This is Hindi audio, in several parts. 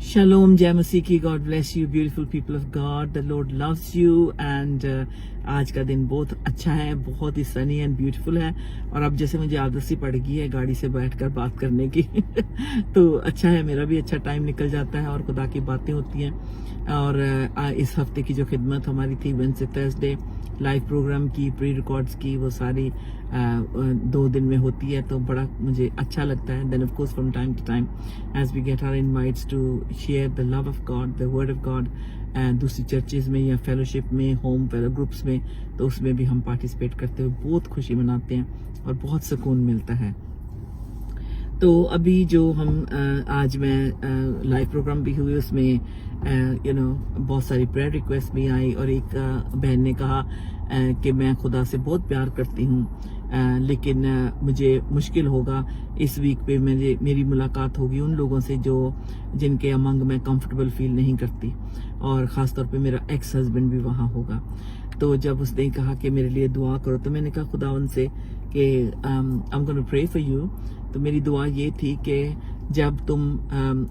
Shalom, Jai Masih ki. God bless you, beautiful people of God. The Lord loves you and आज का दिन बहुत अच्छा है, बहुत ही सनी एंड ब्यूटीफुल है। और अब जैसे मुझे आदत सी पड़ गई है गाड़ी से बैठकर बात करने की तो अच्छा है, मेरा भी अच्छा टाइम निकल जाता है और खुदा की बातें होती हैं। और इस हफ्ते की जो खिदमत हमारी थी वेडनेसडे थर्सडे लाइव प्रोग्राम की, प्री रिकॉर्ड्स की, वो सारी 2 दिन में होती है, तो बड़ा मुझे अच्छा लगता है। Then of course from time to time as we get our invites to share the love of God, the word of God, दूसरी चर्चेज में या फेलोशिप में, होम फेलो ग्रुप्स में, तो उसमें भी हम पार्टिसिपेट करते हुए बहुत खुशी मनाते हैं और बहुत सुकून मिलता है। तो अभी जो हम आज मैं लाइव प्रोग्राम भी हुए, उसमें बहुत सारी प्रेयर रिक्वेस्ट भी आई और एक बहन ने कहा कि मैं खुदा से बहुत प्यार करती हूँ, लेकिन मुझे मुश्किल होगा इस वीक पे मेरी मुलाकात होगी उन लोगों से जिनके अमंग मैं कंफर्टेबल फील नहीं करती, और ख़ास तौर पे मेरा एक्स हस्बैंड भी वहाँ होगा। तो जब उसने कहा कि मेरे लिए दुआ करो, तो मैंने कहा खुदावन से कि I am gonna pray for you. तो मेरी दुआ ये थी कि जब तुम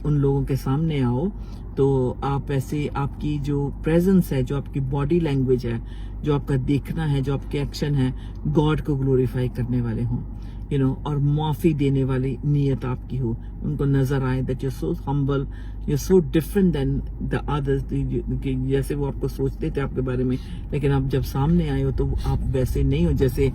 उन लोगों के सामने आओ तो आप ऐसे, आपकी जो प्रेजेंस है, जो आपकी बॉडी लैंग्वेज है, जो आपका देखना है, जो आपके एक्शन है, गॉड को ग्लोरीफाई करने वाले हों, और माफी देने वाली नीयत आपकी हो, उनको नजर आए that you so humble, you so different than the others, जैसे वो आपको सोचते थे आपके बारे में, लेकिन आप जब सामने आए हो तो आप वैसे नहीं हो जैसे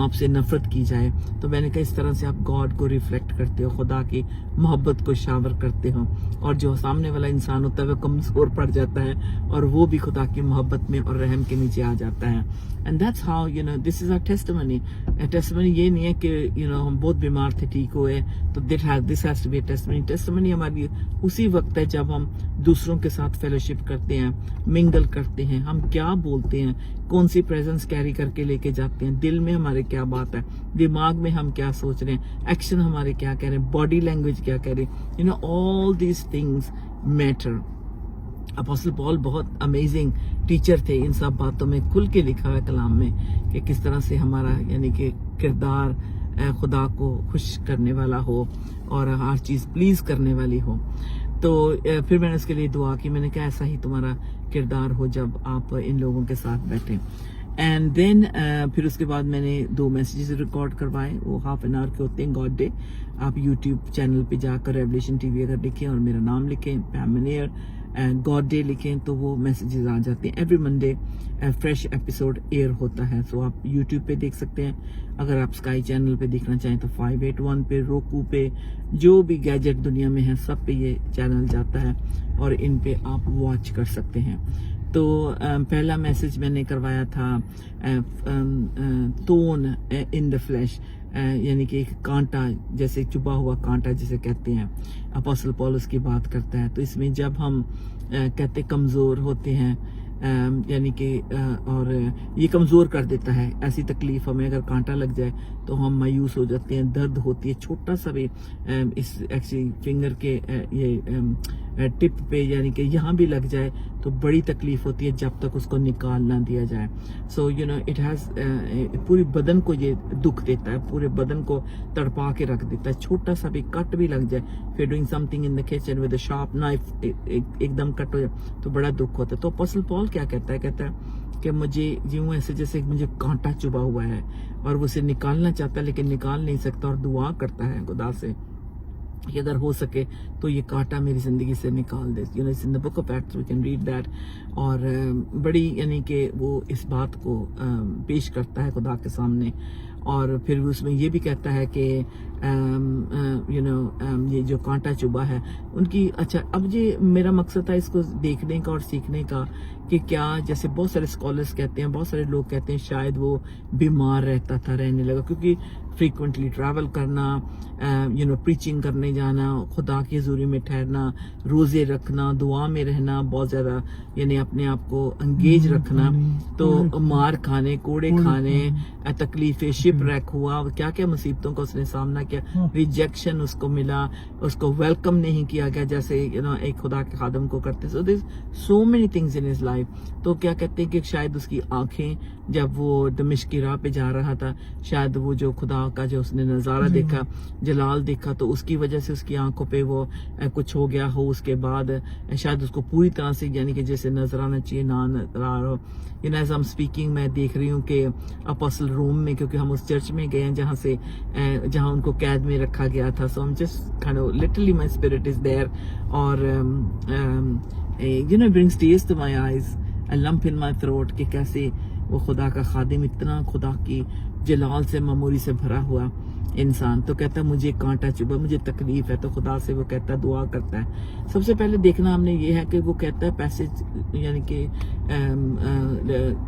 आपसे नफरत की जाए। तो मैंने कहा इस तरह से आप गॉड को रिफ्लेक्ट करते हो, खुदा की मोहब्बत को शावर करते हो, और जो सामने वाला इंसान होता है वह कमजोर पड़ जाता है और वो भी खुदा की मोहब्बत में और रहम के नीचे आ जाता है। And that's how this is our testimony. Testimony ये नहीं है कि हम बहुत बीमार थे, ठीक हुए, तो this has to be testimony. Testimony हमारी उसी वक्त है जब हम दूसरों के साथ फेलोशिप करते हैं, मिंगल करते हैं, हम क्या बोलते हैं, कौन सी प्रेजेंस कैरी करके लेके जाते हैं, दिल में हमारे क्या बात है, दिमाग में हम क्या सोच रहे हैं, एक्शन हमारे क्या कह रहे हैं, बॉडी लैंग्वेज क्या कह रहे हैं, all these things matter. Apostle Paul बहुत अमेजिंग टीचर थे, इन सब बातों में खुल के लिखा है कलाम में कि किस तरह से हमारा कि किरदार खुदा को खुश करने वाला हो और हर चीज़ प्लीज करने वाली हो। तो फिर मैंने उसके लिए दुआ की, मैंने कहा ऐसा ही तुम्हारा किरदार हो जब आप इन लोगों के साथ बैठे। एंड देन फिर उसके बाद मैंने 2 मैसेजेस रिकॉर्ड करवाए, वो हाफ एन आवर के होते हैं, गॉड डे। आप यूट्यूब चैनल पे जाकर रेवलेशन टीवी अगर लिखें और मेरा नाम लिखें, पैम मनियर, गॉड डे लिखें, तो वो मैसेजेस आ जाते हैं। Every Monday fresh episode air होता है, सो आप यूट्यूब पे देख सकते हैं। अगर आप स्काई चैनल पे देखना चाहें तो 581 पे, रोकू पे, जो भी गैजेट दुनिया में है सब पे ये चैनल जाता है और इन पे आप वॉच कर सकते हैं। तो पहला मैसेज मैंने करवाया था थोर्न इन द फ्लैश, यानी कि एक कांटा, जैसे चुभा हुआ कांटा जिसे कहते हैं, अपोस्टल पौलुस की बात करता है। तो इसमें जब हम कहते कमज़ोर होते हैं, यानी कि और ये कमज़ोर कर देता है, ऐसी तकलीफ हमें अगर कांटा लग जाए तो हम मायूस हो जाते हैं, दर्द होती है, छोटा सा भी इस एक्चुअली फिंगर के ये टिप पे, यानी कि यहाँ भी लग जाए तो बड़ी तकलीफ होती है जब तक उसको निकाल ना दिया जाए। सो इट हैज़ पूरी बदन को ये दुख देता है, पूरे बदन को तड़पा के रख देता है। छोटा सा भी कट भी लग जाए, फिर doing something in the kitchen with a sharp knife, एकदम कट हो जाए तो बड़ा दुख होता है। तो अपोस्टल पॉल क्या कहता है कि मुझे यूं ऐसे जैसे मुझे कांटा चुभा हुआ है और वो उसे निकालना चाहता है लेकिन निकाल नहीं सकता, और दुआ करता है खुदा से कि अगर हो सके तो ये कांटा मेरी जिंदगी से निकाल दे। It's in the book of acts, we can read that. और बड़ी यानी कि वो इस बात को पेश करता है खुदा के सामने, और फिर उसमें ये भी कहता है कि ये जो कांटा चुभा है उनकी, अच्छा अब ये मेरा मकसद था इसको देखने का और सीखने का कि क्या, जैसे बहुत सारे स्कॉलर्स कहते हैं, बहुत सारे लोग कहते हैं शायद वो बीमार रहने लगा क्योंकि फ्रीक्वेंटली ट्रैवल करना, प्रीचिंग करने जाना, खुदा की हजूरी में ठहरना, रोजे रखना, दुआ में रहना, बहुत ज्यादा यानी अपने आप को एंगेज रखना, तो मार खाने, कोड़े खाने, तकलीफें, शिप रैक हुआ, क्या क्या मुसीबतों का उसने सामना किया, रिजेक्शन उसको मिला, उसको वेलकम नहीं किया गया जैसे एक खुदा के खादम को करते। So this so many things in his life. तो क्या कहते हैं कि शायद उसकी आंखें, जब वो दमिश्क की राह पे जा रहा था, शायद वो जो खुदा का जो उसने नज़ारा देखा, जलाल देखा, तो उसकी वजह से उसकी आंखों पे वो कुछ हो गया हो। उसके बाद शायद उसको पूरी तरह से यानी कि जैसे नजर आना चाहिए ना नजर आ रहा हो। एज आई एम स्पीकिंग मैं देख रही हूँ कि अपोस्टल रूम में, क्योंकि हम उस चर्च में गए हैं जहाँ उनको कैद में रखा गया था। So just kind of literally my spirit is there और brings tears to my eyes, a lump in my throat कि कैसे वो खुदा का खादिम, इतना खुदा की जलाल से ममूरी से भरा हुआ इंसान, तो कहता है मुझे कांटा चुभा, मुझे तकलीफ है। तो खुदा से वो कहता है, दुआ करता है। सबसे पहले देखना हमने ये है कि वो कहता है पैसेज यानी कि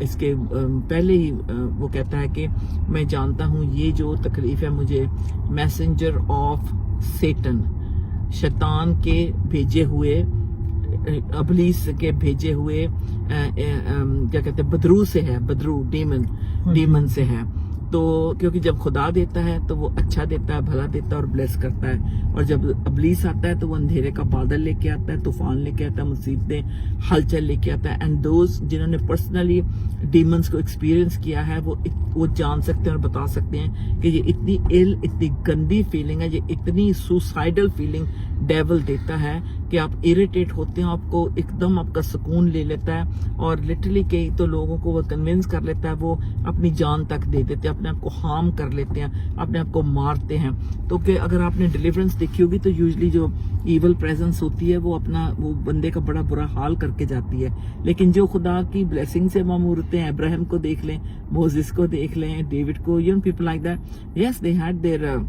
इसके पहले ही वो कहता है कि मैं जानता हूँ ये जो तकलीफ है मुझे मैसेंजर ऑफ सेटन, शैतान के भेजे हुए, अबलीस के भेजे हुए क्या कहते हैं बदरू से है, बदरू डीमन से है। तो क्योंकि जब खुदा देता है तो वो अच्छा देता है, भला देता है और ब्लेस करता है, और जब अबलीस आता है तो वो अंधेरे का बादल लेके आता है, तूफान लेके आता है, मुसीबतें, हलचल लेके आता है। एंड दोज जिन्होंने पर्सनली डीमंस को एक्सपीरियंस किया है वो जान सकते हैं और बता सकते हैं कि ये इतनी इतनी गंदी फीलिंग है, ये इतनी सुसाइडल फीलिंग डेविल देता है कि आप इरिटेट होते हैं, आपको एकदम आपका सुकून ले लेता है, और लिटरली कई तो लोगों को वो कन्विंस कर लेता है, वो अपनी जान तक दे देते हैं, अपने आप को हार्म कर लेते हैं, अपने आप को मारते हैं। तो कि अगर आपने डिलीवरेंस देखी होगी तो यूजुअली जो इवल प्रेजेंस होती है वो बंदे का बड़ा बुरा हाल करके जाती है। लेकिन जो खुदा की ब्लेसिंग से मामूरते हैं, अब्राहम को देख लें, मोसेस को देख लें, डेविड को, people like that, yes they had there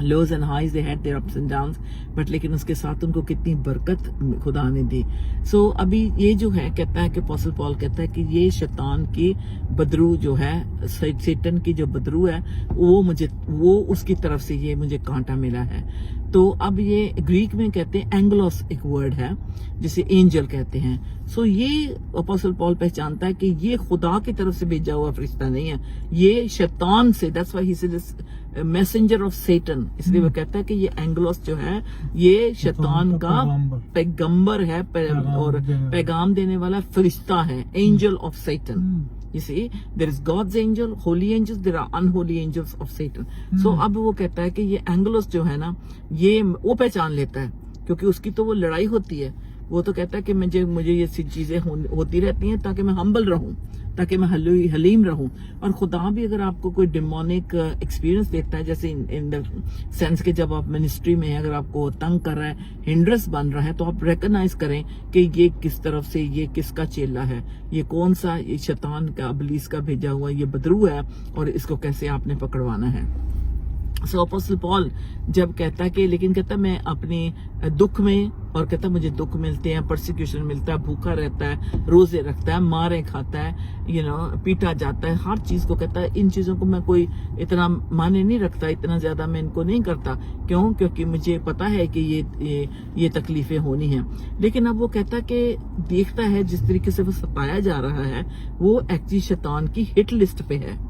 lows and highs, they had their ups and downs, but लेकिन उसके साथ उनको कितनी बरकत खुदा ने दी। सो अभी ये जो है कहता है कि अपोस्टल पॉल कहता है कि ये शैतान की बदरू जो है, सैटन की जो बदरू है, वो उसकी तरफ से ये मुझे कांटा मिला है। तो अब ये ग्रीक में कहते हैं एंगलोस, एक वर्ड है जिसे एंजल कहते हैं। सो ये अपोस्टल पॉल पहचानता है कि ये खुदा की तरफ से भेजा हुआ फरिश्ता नहीं है, ये शैतान से, that's why he said messenger of Satan, इसलिए वो कहता है कि ये एंगलोस जो है ये शैतान का पैगंबर है और पैगाम देने वाला फरिश्ता है, angel of Satan. You see, there is God's angel, holy angels, there are unholy angels of Satan. So अब वो कहता है कि ये एंगलोस जो है ना, ये वो पहचान लेता है, क्योंकि उसकी तो वो लड़ाई होती है। वो तो कहता है कि मुझे ये चीजें होती रहती हैं ताकि मैं हम्बल रहूं, ताकि मैं हलीम रहूं। और खुदा भी अगर आपको कोई डिमोनिक एक्सपीरियंस देता है, जैसे इन द सेंस के जब आप मिनिस्ट्री में हैं, अगर आपको तंग कर रहा है, हिंड्रेंस बन रहा है, तो आप रिकॉग्नाइज करें कि ये किस तरफ से, ये किसका चेला है, ये कौन सा, ये शैतान का, अबलीस का भेजा हुआ ये बदरू है, और इसको कैसे आपने पकड़वाना है। सो अपोस्टल पॉल जब कहता है कि, लेकिन कहता है मैं अपने दुख में, और कहता है मुझे दुख मिलते हैं, परसिक्यूशन मिलता है, भूखा रहता है, रोजे रखता है, मारे खाता है, पीटा जाता है, हर चीज को कहता है इन चीजों को मैं कोई इतना माने नहीं रखता, इतना ज्यादा मैं इनको नहीं करता। क्यों? क्योंकि मुझे पता है कि ये तकलीफें होनी है। लेकिन अब वो कहता है कि देखता है जिस तरीके से वो सताया जा रहा है, वो एक्चुअली शैतान की हिट लिस्ट पे है।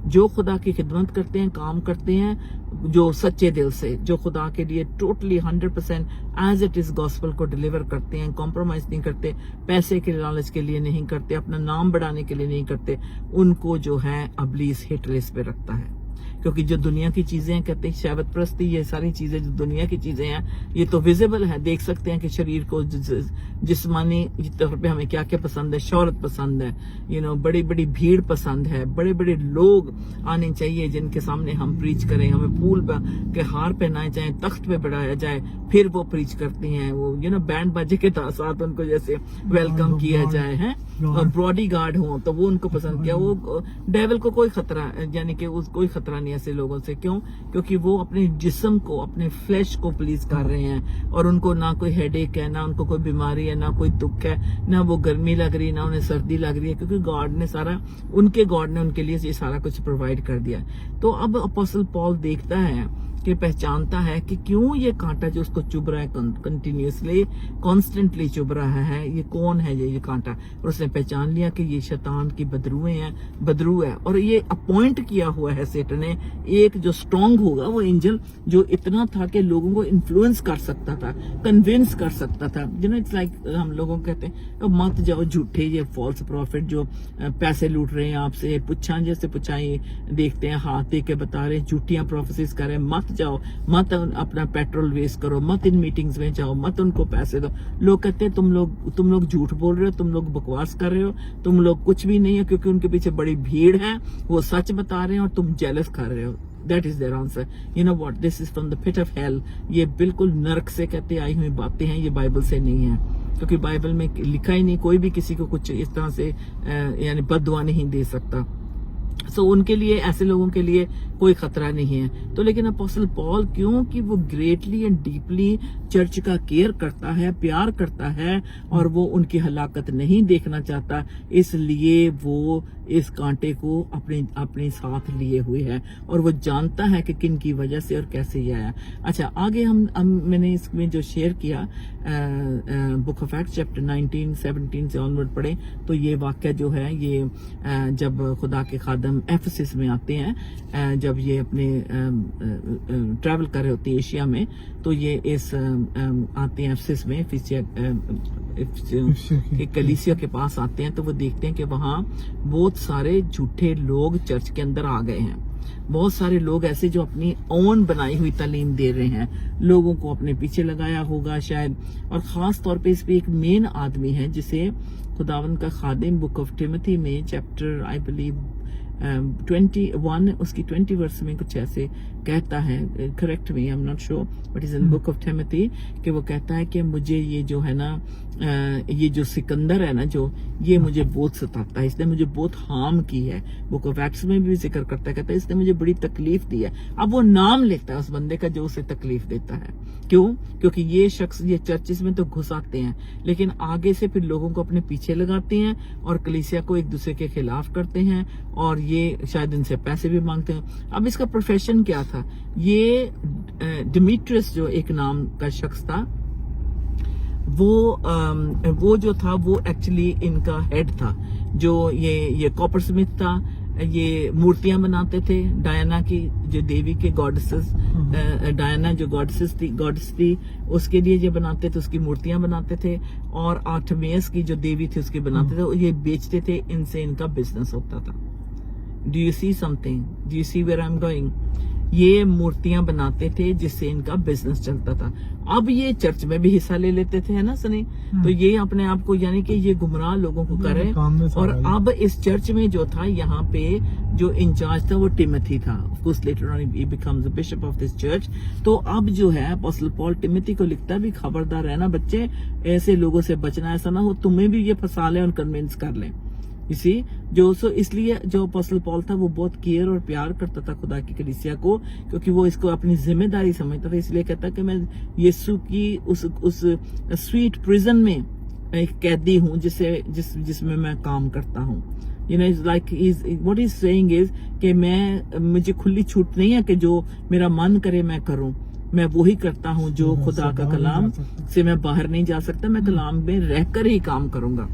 जो खुदा की खिदमत करते हैं, काम करते हैं, जो सच्चे दिल से, जो खुदा के लिए totally 100% as it is gospel को डिलीवर करते हैं, कॉम्प्रोमाइज नहीं करते, पैसे के लालच के लिए नहीं करते, अपना नाम बढ़ाने के लिए नहीं करते, उनको जो है अबलीस हिट लिस्ट पे रखता है। क्योंकि जो दुनिया की चीजें हैं, कहते हैं शहवत प्रस्ती, ये सारी चीजें जो दुनिया की चीजें हैं, ये तो विजिबल है, देख सकते हैं कि शरीर को जिस्मानी तौर पे हमें क्या क्या पसंद है, शोहरत पसंद है, बड़ी बड़ी भीड़ पसंद है, बड़े बड़े लोग आने चाहिए जिनके सामने हम प्रीच करें, हमें फूल के हार पहनाए जाए, तख्त पे बढ़ाया जाए, फिर वो प्रीच करती हैं, वो बैंड बाजे के साथ उनको जैसे वेलकम किया जाए है, और बॉडी गार्ड हो तो वो उनको पसंद किया। वो डेविल को कोई खतरा, यानी कि कोई खतरा नहीं ऐसे लोगों से। क्यों? क्योंकि वो अपने जिस्म को, अपने फ्लैश को प्लीज कर रहे हैं, और उनको ना कोई हेडेक है, ना उनको कोई बीमारी है, ना कोई दुख है, ना वो गर्मी लग रही है, ना उन्हें सर्दी लग रही है, क्योंकि गॉड ने उनके लिए ये सारा कुछ प्रोवाइड कर दिया। तो अब अपोस्टल पॉल देखता है कि पहचानता है कि क्यों ये कांटा जो उसको चुभ रहा है कंटिन्यूसली कॉन्स्टेंटली चुभ रहा है, ये कौन है ये कांटा। और उसने पहचान लिया कि ये शैतान की बदरू है और ये अपॉइंट किया हुआ है सेटन ने एक जो स्ट्रांग होगा वो एंजल, जो इतना था कि लोगों को इन्फ्लुएंस कर सकता था, कन्विंस कर सकता था। इट्स लाइक हम लोगों को कहते हैं मत जाओ झूठे ये फॉल्स प्रॉफिट जो पैसे लूट रहे हैं आपसे, पुच्छा जैसे पुच्छाई देखते हैं, हाथ दे के बता रहे हैं, झूठियां प्रोफेसिस कर रहे हैं, मत जाओ, मत अपना पेट्रोल वेस्ट करो, मत इन मीटिंग्स में जाओ, मत उनको पैसे दो। लोग कहते हैं तुम लोग झूठ बोल रहे हो, तुम लोग बकवास कर रहे हो, तुम लोग कुछ भी नहीं है, क्योंकि उनके पीछे बड़ी भीड़ है, वो सच बता रहे हैं और तुम जेलस कर रहे हो। That is their answer. You know what? This is from the pit of hell. ये बिल्कुल नरक से कहते आई हुई बातें हैं, ये बाइबल से नहीं है, क्योंकि बाइबल में लिखा ही नहीं, कोई भी किसी को कुछ इस तरह से यानी बद्दुआ नहीं दे सकता। सो उनके लिए, ऐसे लोगों के लिए कोई खतरा नहीं है। तो लेकिन अपोस्टल पॉल, क्योंकि वो ग्रेटली एंड डीपली चर्च का केयर करता है, प्यार करता है और वो उनकी हलाकत नहीं देखना चाहता, इसलिए वो इस कांटे को अपने साथ लिए हुए है और वो जानता है कि किन की वजह से और कैसे ये आया। अच्छा, आगे मैंने इसमें जो शेयर किया बुक ऑफ एक्ट्स चैप्टर 19-17 से ऑनवर्ड पढ़े तो ये वाक्य जो है ये जब खुदा के खादम एफेसस में आते हैं, जब ये अपने ट्रैवल कर रहे होते हैं एशिया में, तो ये इस आते हैं एफेसस में कलीसिया के पास आते हैं, तो वो देखते हैं कि वहाँ बहुत सारे झूठे लोग चर्च के अंदर आ गए हैं। बहुत सारे लोग ऐसे जो अपनी ओन बनाई हुई तालीम दे रहे हैं, लोगों को अपने पीछे लगाया होगा शायद। और खास तौर पे इस पे एक मेन आदमी है जिसे खुदावन का खादिम बुक ऑफ टिमोथी में चैप्टर आई बिलीव 21 उसकी 20 वर्स में कुछ ऐसे कहता है, correct me, I am not sure but is in book of Timothy, कि वो कहता है कि मुझे ये जो है ना ये जो सिकंदर है ना, जो ये मुझे बहुत सताता है, इसने मुझे बहुत हार्म की है। बुक ऑफ एक्ट्स में भी जिक्र करता है, कहता है इसने मुझे बड़ी तकलीफ दी है। अब वो नाम लेता है उस बंदे का जो उसे तकलीफ देता है। क्यों? क्योंकि ये शख्स ये चर्चिस में तो घुस आते हैं, लेकिन आगे से फिर लोगों को अपने पीछे लगाते हैं और कलीसिया को एक दूसरे के खिलाफ करते हैं और ये शायद इनसे पैसे भी मांगते हैं। अब इसका प्रोफेशन क्या था? ये डिमिट्रियस जो एक नाम का शख्स था, वो जो था वो एक्चुअली इनका हेड था, जो ये कॉपर स्मिथ था। ये मूर्तियां बनाते थे डायना की, जो देवी के गॉडेसेस, डायना जो गॉडेस थी उसके लिए ये बनाते थे, उसकी मूर्तियां बनाते थे। और आर्टेमिस की जो देवी थी उसकी बनाते थे, ये बेचते थे, इनसे इनका बिजनेस होता था। Do you see something? Do you see where I am going? ये मूर्तियां बनाते थे जिससे इनका बिजनेस चलता था। अब ये चर्च में भी हिस्सा ले लेते थे, है ना सनी? तो ये अपने आप को यानी कि ये गुमराह लोगों को करे। और अब इस चर्च में जो था, यहाँ पे जो इंचार्ज था वो टिमोथी था। Of course later on he becomes the bishop of this church. तो अब जो है अपोस्टल पॉल टिमोथी को लिखता भी, खबरदार रहना बच्चे, ऐसे लोगों से बचना, ऐसा ना हो तुम्हें भी ये फंसा ले और कन्विंस कर ले। इसी इसलिए जो अपोस्टल पॉल था वो बहुत केयर और प्यार करता था खुदा की कलीसिया को, क्योंकि वो इसको अपनी जिम्मेदारी समझता था। इसलिए कहता कि मैं यीशु की उस स्वीट प्रिजन में एक कैदी हूँ जिसमें मैं काम करता हूँ। You know, is like what is saying is कि मुझे खुली छूट नहीं है कि जो मेरा मन करे मैं करूँ। मैं वही करता हूँ जो खुदा का कलाम से मैं बाहर नहीं जा सकता, मैं कलाम में रहकर ही काम करूंगा।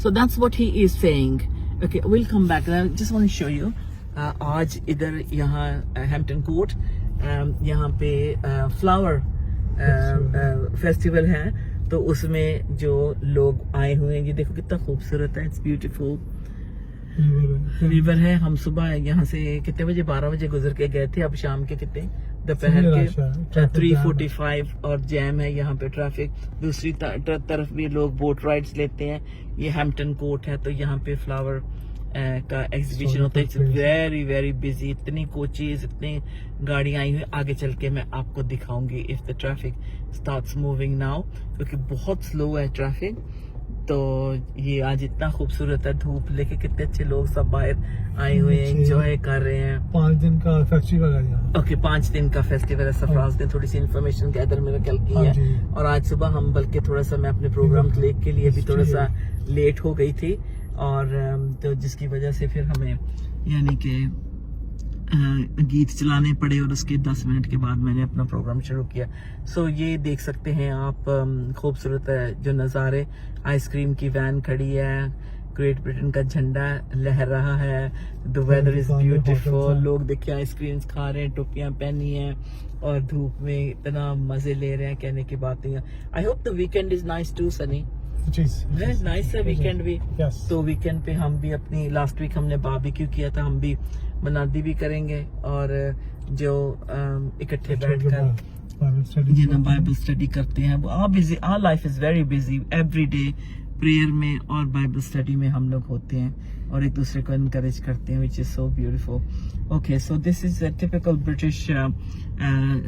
So that's what he is saying. Okay, we'll come back. I just want to show you. आज इधर यहाँ हैम्पटन कोर्ट यहाँ पे फ्लावर फेस्टिवल है, तो उसमें जो लोग आए हुए हैं, ये देखो कितना खूबसूरत है। इट्स ब्यूटीफुल रिवर है। हम सुबह यहाँ से कितने बजे? 12 बजे गुजर के गए थे। अब शाम के कितने? दोपहर के 3:45 और जैम है यहाँ पे, ट्रैफिक। दूसरी तरफ भी लोग बोट राइड्स लेते हैं। ये हैम्पटन कोर्ट है, तो यहाँ पे फ्लावर का एग्जीबिशन होता है। इट्स वेरी वेरी बिजी, इतनी कोचेज, इतनी गाड़ियां आई हुई। आगे चल के मैं आपको दिखाऊंगी if the traffic starts moving now, क्योंकि बहुत स्लो है ट्रैफिक। तो ये आज इतना खूबसूरत है, धूप लेके कितने अच्छे लोग सब बाहर आए हुए हैं, एंजॉय कर रहे हैं। 5 दिन का फेस्टिवल है यहाँ। ओके, 5 दिन का फेस्टिवल है। सरफराज ने थोड़ी सी इन्फॉर्मेशन गैदर मेरा कल की है, और आज सुबह हम बल्कि थोड़ा सा मैं अपने प्रोग्राम के लिए भी थोड़ा सा लेट हो गई थी, और तो जिसकी वजह से फिर हमें यानी कि गीत चलाने पड़े और उसके 10 मिनट के बाद मैंने अपना प्रोग्राम शुरू किया। सो ये देख सकते हैं आप खूबसूरत जो नज़ारे, आइसक्रीम की वैन खड़ी है, ग्रेट ब्रिटेन का झंडा लहर रहा है, द वेदर इज ब्यूटीफुल, लोग देखिए आइसक्रीम्स खा रहे हैं, टोपियां पहनी हैं और धूप में इतना मजे ले रहे हैं, कहने की बात नहीं है। I hope the weekend is nice too sunny, nice है वीकेंड भी। तो वीकेंड पे हम भी अपनी, लास्ट वीक हमने बारबेक्यू किया था, हम भी मनादी भी करेंगे और जो इकट्ठे बैठकर ये ना बाइबल स्टडी करते हैं। वो our life is very busy, every day prayer में और बाइबल स्टडी में हम लोग होते हैं और एक दूसरे को इनकरेज करते हैं, which is so beautiful. Okay, so this is a typical British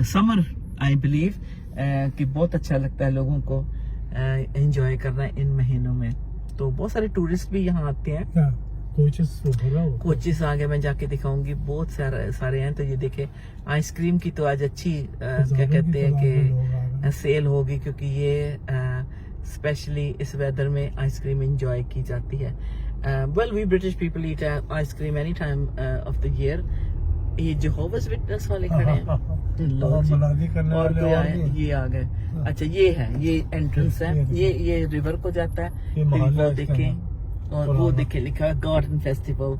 summer, I believe कि बहुत अच्छा लगता है लोगों को एंजॉय करना इन महीनों में। तो बहुत सारे टूरिस्ट भी यहाँ आते हैं, कोचेस आगे मैं जाके दिखाऊंगी, बहुत सारे हैं। तो ये देखे आइसक्रीम की तो आज अच्छी क्या कहते हैं कि सेल होगी, क्योंकि ये स्पेशली इस वेदर में आइसक्रीम एंजॉय की जाती है। Well we British people eat ice cream any time of the year. ये जेहोवास विटनेस वाले खड़े हैं और कोई आए, ये आ गए। अच्छा ये है, ये एंट्रेंस है, ये रिवर को जाता है, वो देखें और वो देखे लिखा है गार्डन फेस्टिवल।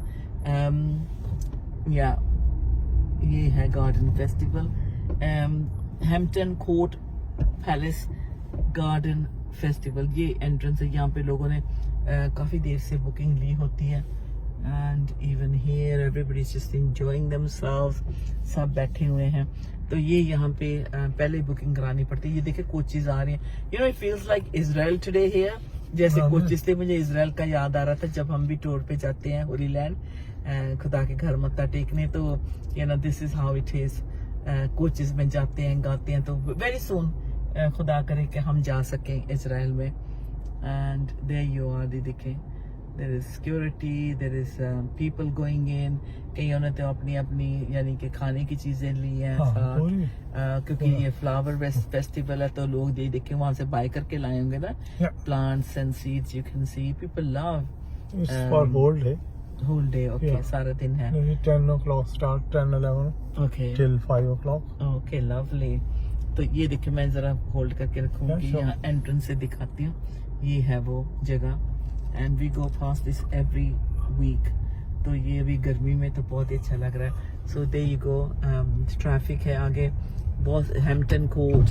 या ये है garden festival, Hampton Court Palace garden festival. ये एंट्रेंस है, यहाँ पे लोगों ने काफी देर से बुकिंग ली होती है। And even here everybody is just enjoying themselves, सब बैठे हुए हैं। तो ये यहाँ पे पहले बुकिंग करानी पड़ती है। ये देखे कोचेस आ रहे हैं, you know it feels like Israel today here. जैसे कोचेस थे, मुझे इजराइल का याद आ रहा था जब हम भी टूर पे जाते हैं होली लैंड, खुदा के घर मत्था टेकने। तो you know this is how it is, coaches में जाते हैं, गाते हैं। तो वेरी सून खुदा करे कि हम जा सकें इजराइल में। एंड देयर यू आर, देखें there is security, there is people going in. कईयों ने तो अपनी अपनी यानी कि खाने की चीजें ली हैं साथ, क्योंकि ये फ्लावर फेस्टिवल है। तो लोग ये देखें वहां से बाय करके लाए होंगे ना, plants and seeds. You can see people love whole day. Okay, सारा दिन है। 10 o'clock start, 10-11 okay till 5 o'clock. Okay, lovely. तो ये देखिए, मैं जरा होल्ड करके रखूंगी, यहाँ एंट्रेंस से दिखाती हूँ। ये है वो जगह and we go past this every week. तो ये अभी गर्मी में तो बहुत ही अच्छा लग रहा है। So there you go, traffic है आगे बहुत। Hampton Court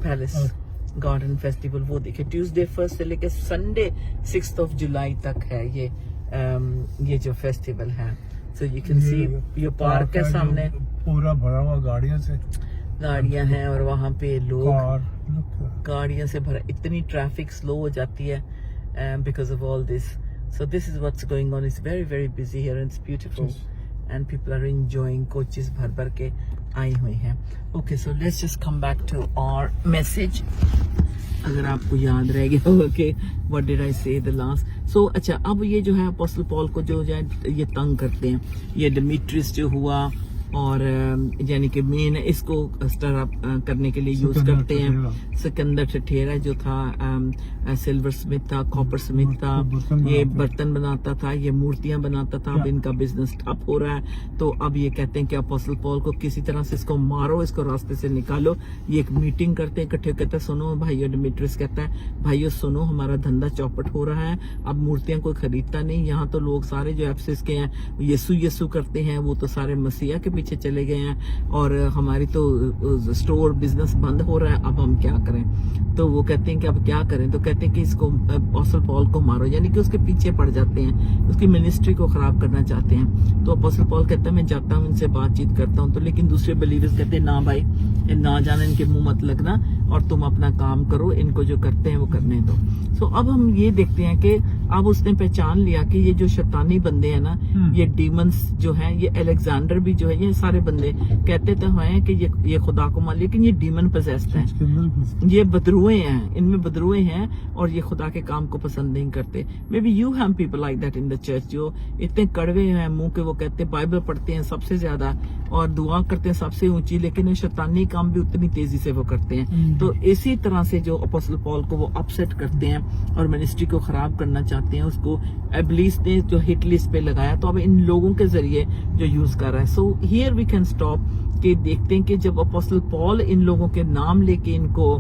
Palace garden festival, वो देखिए ट्यूसडे 1 से लेकर संडे 6 जुलाई तक है ये जो फेस्टिवल है। सो यू कैन सी ये पार्क है सामने, पूरा भरा हुआ गाड़ियां हैं और वहाँ पे लोग गाड़ियों से भरा, इतनी ट्रैफिक स्लो हो जाती है because of all this. So this is what's going on. It's very very busy here and it's beautiful and people are enjoying. Coaches भर भर के आई हुई हैं। Okay, so let's just come back to our message. अगर आपको याद रह गया होगा कि what did I say the last. So अच्छा, अब ये जो है अपोस्टल पॉल को जो है ये तंग करते हैं, ये डिमिट्रियस जो हुआ और यानी कि मेन इसको स्टर अप करने के लिए यूज करते हैं। सिकंदर ठठेरा जो था सिल्वर स्मिथ था, कॉपर स्मिथ था, ये बर्तन बनाता था, ये मूर्तियां बनाता था। अब इनका बिजनेस ठप हो रहा है। तो अब ये कहते हैं कि अपोस्टल पॉल को किसी तरह से इसको मारो, इसको रास्ते से निकालो। ये एक मीटिंग करते हैं इकट्ठे, कहते हैं सुनो भाइयों, डिमिट्रियस कहता है भाइयों सुनो, हमारा धंधा चौपट हो रहा है, अब मूर्तियां कोई खरीदता नहीं। यहाँ तो लोग सारे जो एफएसस के हैं यीशु यीशु करते हैं, वो तो सारे मसीहा के पीछे चले गए हैं और हमारी तो स्टोर बिजनेस बंद हो रहा है, अब हम क्या करें। तो वो कहते हैं कि अब क्या करें। तो कहते हैं कि इसको अपोस्टल पॉल को मारो, यानी कि उसके पीछे पड़ जाते हैं, उसकी मिनिस्ट्री को खराब करना चाहते हैं। तो अपोस्टल पॉल कहता है मैं जाता हूँ, इनसे बातचीत करता हूँ। तो लेकिन दूसरे बिलीवर्स कहते हैं ना भाई, ना जाना, इनके मुंह मत लगना और तुम अपना काम करो, इनको जो करते हैं वो करने दो। सो अब हम ये देखते हैं कि अब उसने पहचान लिया कि ये जो शैतानी बंदे हैं ना, ये डीमंस जो हैं, ये अलेक्जेंडर भी जो है, ये इतने सारे बंदे कहते तो हैं कि ये खुदा को मान, लेकिन ये डीमन पोजेस्ड है, इसके अंदर घुस ये बदरुए हैं, इनमें बदरुए हैं और ये खुदा के काम को पसंद नहीं करते। May be you have people like that in the church, जो इतने कड़वे हैं मुंह के, वो कहते हैं बाइबल पढ़ते हैं सबसे ज्यादा और दुआ करते हैं सबसे ऊंची, लेकिन ये शैतानी काम भी उतनी तेजी से वो करते हैं। तो इसी तरह से जो अपोस्टल पॉल को वो अपसेट करते हैं और मिनिस्ट्री को खराब करना चाहते हैं, उसको इब्लीस ने जो हिट लिस्ट पे लगाया, तो अब इन लोगों के जरिए जो यूज कर रहा है। So here we can stop कि देखते हैं कि जब अपोस्टल पॉल इन लोगों के नाम लेके इनको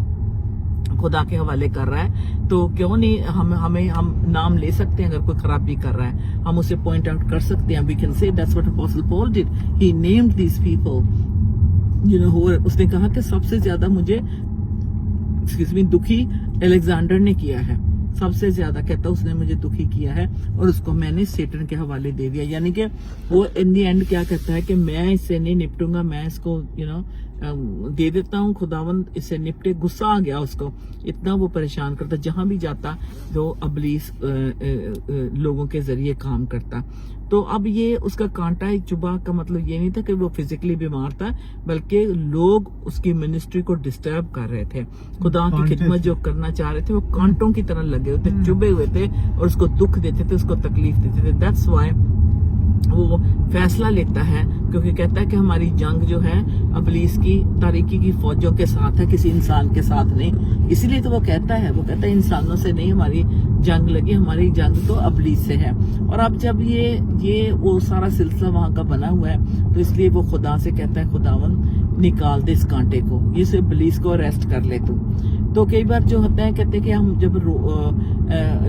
खुदा के हवाले कर रहा है, तो क्यों नहीं हम नाम ले सकते हैं। अगर कोई खराबी कर रहा है हम उसे पॉइंट आउट कर सकते हैं। We can say that's what apostle Paul did, he named these people, you know. उसने कहा कि सबसे ज्यादा मुझे एक्सक्यूज मी दुखी अलेक्जेंडर ने किया है, सबसे ज्यादा कहता उसने मुझे दुखी किया है और उसको मैंने सेटन के हवाले दे दिया। यानी कि वो इन दी एंड क्या कहता है कि मैं इससे नहीं निपटूंगा, मैं इसको यू नो दे देता हूँ, खुदावंद इससे निपटे। गुस्सा आ गया उसको, इतना वो परेशान करता, जहां भी जाता जो अबलीस लोगों के जरिए काम करता। तो अब ये उसका कांटा चुभा का मतलब ये नहीं था कि वो फिजिकली बीमार था, बल्कि लोग उसकी मिनिस्ट्री को डिस्टर्ब कर रहे थे, खुदा की खिदमत जो करना चाह रहे थे वो कांटों की तरह लगे हुए थे, चुभे हुए थे और उसको दुख देते थे, उसको तकलीफ देते थे। दैट्स व्हाई वो फैसला लेता है, क्योंकि कहता है कि हमारी जंग जो है अबलीस की तारीकी की फौजों के साथ है, किसी इंसान के साथ नहीं। इसीलिए तो वो कहता है इंसानों से नहीं हमारी जंग लगी, हमारी जंग तो अबलीस से है। और अब जब ये वो सारा सिलसिला वहां का बना हुआ है, तो इसलिए वो खुदा से कहता है खुदावन निकाल दे इस कांटे को, इस अबलीस को अरेस्ट कर ले तू। तो कई बार जो होता है कहते हैं कि हम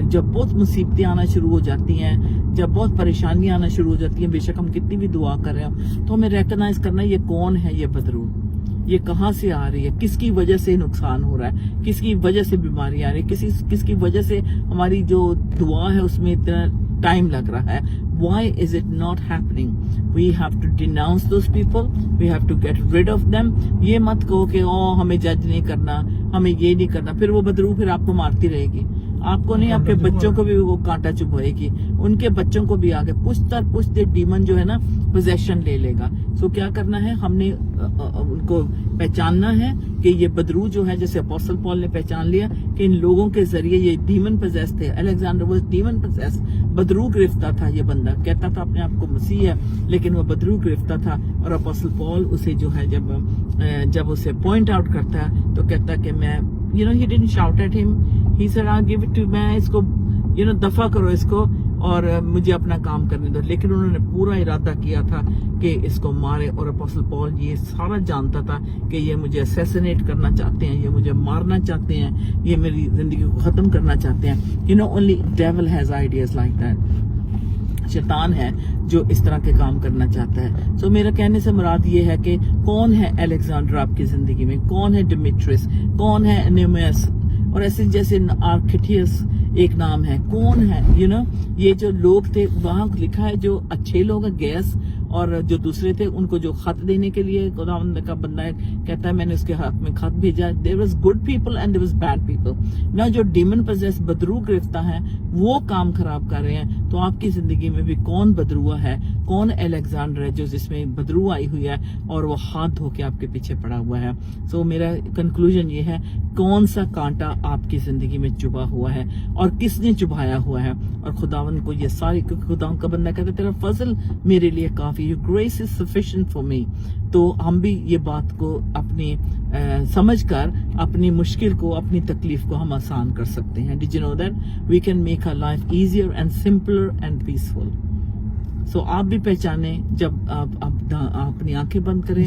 जब बहुत मुसीबतें आना शुरू हो जाती हैं, जब बहुत परेशानियां आना शुरू हो जाती हैं, बेशक हम कितनी भी दुआ कर रहे हो, तो हमें रिकॉग्नाइज करना ये कौन है, ये बदरू, ये कहाँ से आ रही है, किसकी वजह से नुकसान हो रहा है, किसकी वजह से बीमारी आ रही है, किसकी वजह से हमारी जो दुआ है उसमें इतना टाइम लग रहा है। Why is it not happening? We have to denounce those people. We have to get rid of them. ये मत कहो कि हमें जज नहीं करना, हमें ये नहीं करना, फिर वो बदरू फिर आपको मारती रहेगी, आपको नहीं आपके बच्चों को भी वो कांटा चुभाएगी, उनके बच्चों को भी आगे पूछते डीमन जो है ना पोजेशन ले लेगा। सो क्या करना है, हमने उनको पहचानना है कि ये बदरू जो है, जैसे अपोस्टल पॉल ने पहचान लिया कि इन लोगों के जरिए ये डीमन पोजेस थे। अलेक्जेंडर वाज डीमन पोजेस, बदरू गिरफ्तार था। ये बंदा कहता था अपने आप को मसीह है, लेकिन वो बदरू गिरफ्तार था। और अपोस्टल पॉल उसे जो है जब उसे पॉइंट आउट करता है, तो कहता कि मैं he didn't shout at him, he said I'll give it to, मैं इसको दफा करो इसको और मुझे अपना काम करने दो। लेकिन उन्होंने पूरा इरादा किया था कि इसको मारे, और अपोस्टल पॉल ये सारा जानता था कि ये मुझे असैसिनेट करना चाहते हैं, ये मुझे मारना चाहते हैं, ये मेरी जिंदगी को खत्म करना चाहते हैं। Only devil has ideas like that, शैतान है जो इस तरह के काम करना चाहता है। सो मेरा कहने से मुराद ये है कि कौन है अलेक्जेंडर आपकी जिंदगी में, कौन है डिमिट्रियस, कौन है एनेमियस, और ऐसे जैसे आर्किटियस एक नाम है, कौन है ये जो लोग थे वहां लिखा है, जो अच्छे लोग हैं गैस, और जो दूसरे थे उनको जो खत देने के लिए खुदावंद का बंदा कहता है मैंने उसके हाथ में खत भेजा। There was good people and there was bad people. ना जो डीमन पोजेस बदरू गिरफ्तार है वो काम खराब कर रहे हैं, तो आपकी जिंदगी में भी कौन बदरुआ है, कौन अलेक्जेंडर है जो जिसमें बदरू आई हुई है और वो हाथ धो के आपके पीछे पड़ा हुआ है। सो मेरा कंक्लूजन ये है, कौन सा कांटा आपकी जिंदगी में चुभा हुआ है और किसने चुभाया हुआ है। और खुदावंद को ये सारी, क्योंकि खुदावंद का बंदा कहता है तेरा फजल मेरे लिए काफी, your grace is sufficient for me. तो हम भी ये बात को अपनी समझकर अपनी मुश्किल को, अपनी तकलीफ को हम आसान कर सकते हैं। Did you know that we can make our life easier and simpler and peaceful. So आप भी पहचाने, जब आप अपनी आंखें बंद करें,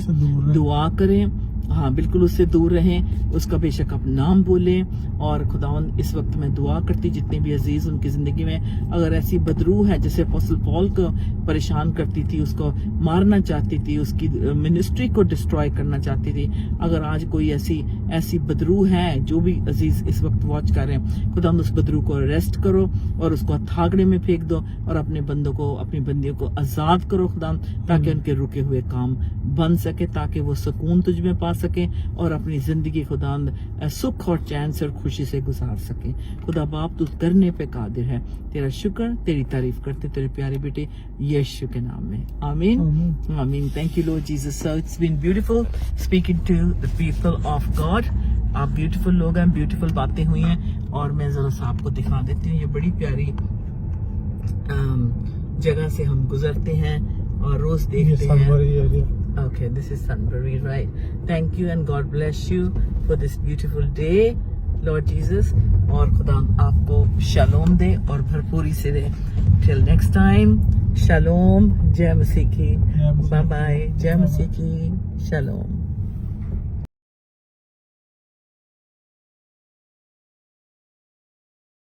दुआ करें, हाँ बिल्कुल उससे दूर रहें, उसका बेशक आप नाम बोलें। और खुदावंद इस वक्त मैं दुआ करती जितने भी अजीज उनकी जिंदगी में अगर ऐसी बदरू है जैसे अपोस्टल पॉल को परेशान करती थी, उसको मारना चाहती थी, उसकी मिनिस्ट्री को डिस्ट्रॉय करना चाहती थी, अगर आज कोई ऐसी बदरू है, जो भी अजीज इस वक्त वॉच कर रहे हैं, खुदावंद उस बदरू को अरेस्ट करो और उसको थागड़े में फेंक दो और अपने बंदों को, अपनी बंदियों को आजाद करो खुदावंद, ताकि उनके रुके हुए काम बन सके, ताकि वो सुकून तुझ में पा सकें और अपनी ज़िंदगी खुदावंद सुख और चैन से और खुशी से गुजार सकें। खुदा बाप तू करने पे कादिर है। तेरा शुक्र, तेरी तारीफ करते तेरे प्यारे बेटे यीशु के नाम में, आमीन आमीन। Thank you Lord Jesus. So it's been beautiful speaking to the people of God. आप ब्यूटीफुल लोग हैं, ब्यूटीफुल बातें हुई हैं और मैं जरा सा आपको दिखा देती हूँ। ये बड़ी प्यारी जगह से हम गुजरते हैं और रोज देखते हैं। Area. Okay, this is Sunbury, right? Thank you and God bless you for this beautiful day, Lord Jesus. और खुदा आपको शालोम दे और भरपूरी से दे। Till next time, शालोम, जय मसीह की, बाय बाय, जय मसीह की, शालोम।